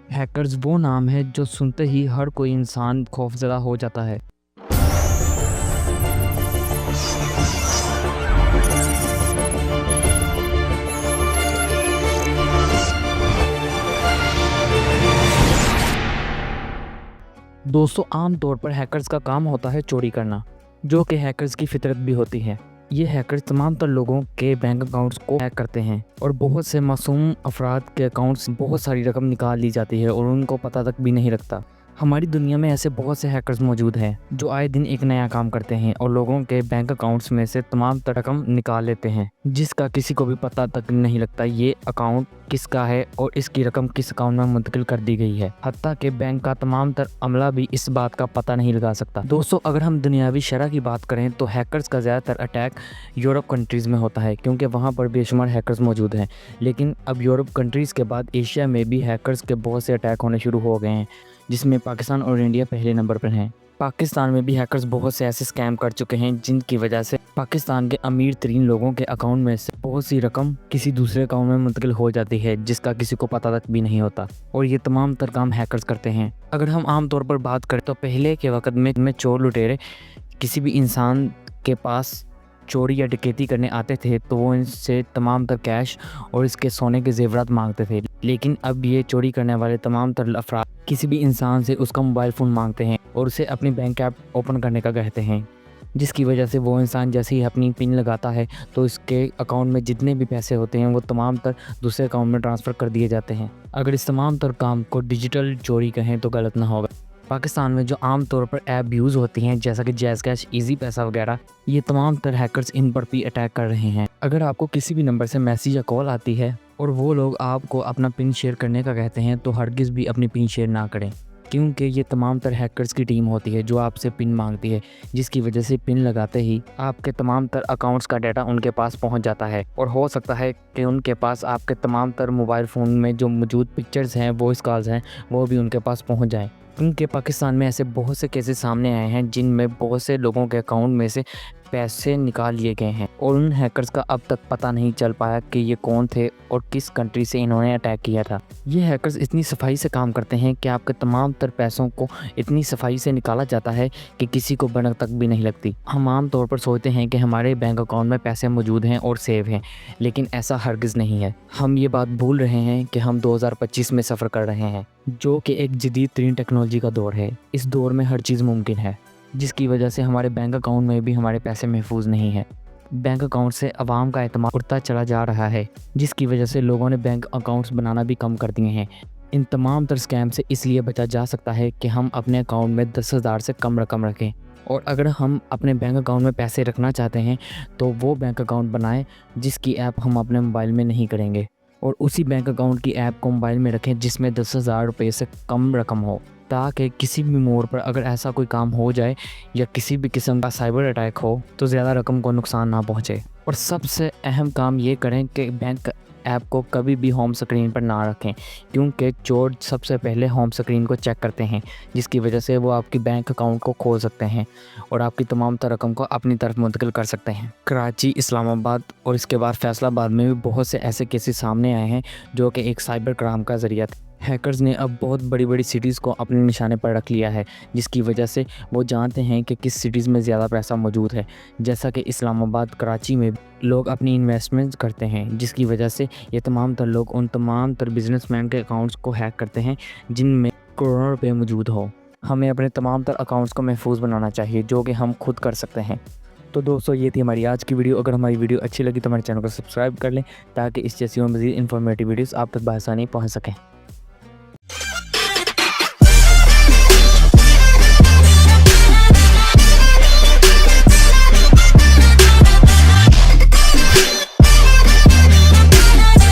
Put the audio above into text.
Hackers वो नाम है जो सुनते ही हर कोई इंसान खौफज़दा हो जाता है। दोस्तों, आम तौर पर हैकर्स का काम होता है चोरी करना, जो कि हैकर्स की फितरत भी होती है। ये हैकर्स तमाम तर लोगों के बैंक अकाउंट्स को हैक करते हैं और बहुत से मासूम अफराद के अकाउंट्स से बहुत सारी रकम निकाल ली जाती है और उनको पता तक भी नहीं लगता। हमारी दुनिया में ऐसे बहुत से हैकर्स मौजूद हैं जो आए दिन एक नया काम करते हैं और लोगों के बैंक अकाउंट्स में से तमाम तर रकम निकाल लेते हैं, जिसका किसी को भी पता तक नहीं लगता ये अकाउंट किसका है और इसकी रकम किस अकाउंट में मुंतकिल कर दी गई है। हत्ता के बैंक का तमाम तर अमला भी इस बात का पता नहीं लगा सकता। दोस्तों, अगर हम दुनियावी शरह की बात करें तो हैकर्स का ज़्यादातर अटैक यूरोप कंट्रीज़ में होता है, क्योंकि वहाँ पर बेशुमार हैकर्स मौजूद हैं। लेकिन अब यूरोप कंट्रीज़ के बाद एशिया में भी हैकर्स के बहुत से अटैक होने शुरू हो गए हैं, जिसमें पाकिस्तान और इंडिया पहले नंबर पर हैं। पाकिस्तान में भी हैकर्स बहुत से ऐसे स्कैम कर चुके हैं जिनकी वजह से पाकिस्तान के अमीर तरीन लोगों के अकाउंट में से बहुत सी रकम किसी दूसरे अकाउंट में मुंतकिल हो जाती है, जिसका किसी को पता तक भी नहीं होता। और ये तमाम तर काम हैकर्स करते हैं। अगर हम आम तौर पर बात करें तो पहले के वक्त में चोर लुटेरे किसी भी इंसान के पास चोरी या डकैती करने आते थे तो वो इनसे तमाम तर कैश और इसके सोने के जेवरात मांगते थे। लेकिन अब ये चोरी करने वाले तमाम तर अफराद किसी भी इंसान से उसका मोबाइल फ़ोन मांगते हैं और उसे अपनी बैंक ऐप ओपन करने का कहते हैं, जिसकी वजह से वो इंसान जैसे ही अपनी पिन लगाता है तो इसके अकाउंट में जितने भी पैसे होते हैं वो तमाम तर दूसरे अकाउंट में ट्रांसफ़र कर दिए जाते हैं। अगर इस तमाम तर काम को डिजिटल चोरी कहें तो गलत ना होगा। पाकिस्तान में जो आम तौर पर ऐप यूज़ होती हैं जैसा कि जैज़ कैश, ईजी पैसा वगैरह, ये तमाम तर हैकर्स इन पर भी अटैक कर रहे हैं। अगर आपको किसी भी नंबर से मैसेज या कॉल आती है और वो लोग आपको अपना पिन शेयर करने का कहते हैं तो हरगिज़ भी अपनी पिन शेयर ना करें, क्योंकि ये तमाम तर हैकर्स की टीम होती है जो आपसे पिन मांगती है, जिसकी वजह से पिन लगाते ही आपके तमाम तर अकाउंट्स का डाटा उनके पास पहुंच जाता है और हो सकता है कि उनके पास आपके तमाम तर मोबाइल फ़ोन में जो मौजूद पिक्चर्स हैं, वॉइस कॉल्स हैं, वो भी उनके पास पहुंच जाएं। क्योंकि पाकिस्तान में ऐसे बहुत से केसेस सामने आए हैं जिनमें बहुत से लोगों के अकाउंट में से पैसे निकाल लिए गए हैं और उन हैकर्स का अब तक पता नहीं चल पाया कि ये कौन थे और किस कंट्री से इन्होंने अटैक किया था। ये हैकर्स इतनी सफाई से काम करते हैं कि आपके तमाम तर पैसों को इतनी सफाई से निकाला जाता है कि किसी को भनक तक भी नहीं लगती। हम आम तौर पर सोचते हैं कि हमारे बैंक अकाउंट में पैसे मौजूद हैं और सेव हैं, लेकिन ऐसा हरगिज़ नहीं है। हम ये बात भूल रहे हैं कि हम 2025 में सफ़र कर रहे हैं, जो कि एक जदीद तरीन टेक्नोलॉजी का दौर है। इस दौर में हर चीज़ मुमकिन है, जिसकी वजह से हमारे बैंक अकाउंट में भी हमारे पैसे महफूज नहीं है। बैंक अकाउंट से आवाम का एतमाद उठता चला जा रहा है, जिसकी वजह से लोगों ने बैंक अकाउंट्स बनाना भी कम कर दिए हैं। इन तमाम तर स्कैम से इसलिए बचा जा सकता है कि हम अपने अकाउंट में 10,000 से कम रकम रखें, और अगर हम अपने बैंक अकाउंट में पैसे रखना चाहते हैं तो वो बैंक अकाउंट बनाएं जिसकी ऐप हम अपने मोबाइल में नहीं करेंगे, और उसी बैंक अकाउंट की ऐप को मोबाइल में रखें जिसमें 10,000 रुपये से कम रकम हो, ताकि किसी भी मोड़ पर अगर ऐसा कोई काम हो जाए या किसी भी किस्म का साइबर अटैक हो तो ज़्यादा रकम को नुकसान ना पहुंचे। और सबसे अहम काम ये करें कि बैंक ऐप को कभी भी होम स्क्रीन पर ना रखें, क्योंकि चोर सबसे पहले होम स्क्रीन को चेक करते हैं, जिसकी वजह से वो आपकी बैंक अकाउंट को खोल सकते हैं और आपकी तमाम तर रकम को अपनी तरफ मुंतकिल कर सकते हैं। कराची, इस्लामाबाद और इसके बाद फैसलाबाद में भी बहुत से ऐसे केसेस सामने आए हैं जो कि एक साइबर क्राइम का ज़रिया था। हैकर्स ने अब बहुत बड़ी बड़ी सिटीज़ को अपने निशाने पर रख लिया है, जिसकी वजह से वो जानते हैं कि किस सिटीज़ में ज़्यादा पैसा मौजूद है। जैसा कि इस्लामाबाद, कराची में लोग अपनी इन्वेस्टमेंट्स करते हैं, जिसकी वजह से ये तमाम तर लोग उन तमाम तर बिजनेसमैन के अकाउंट्स को हैक करते हैं जिनमें करोड़ों रुपये मौजूद हो। हमें अपने तमाम तर अकाउंट्स को महफूज बनाना चाहिए, जो कि हम खुद कर सकते हैं। तो दोस्तों, ये थी हमारी आज की वीडियो। अगर हमारी वीडियो अच्छी लगी तो हमारे चैनल को सब्सक्राइब कर लें, ताकि इस जैसी मज़ीद इन्फॉर्मेटिव वीडियोस आप तक बआसानी पहुँच सकें।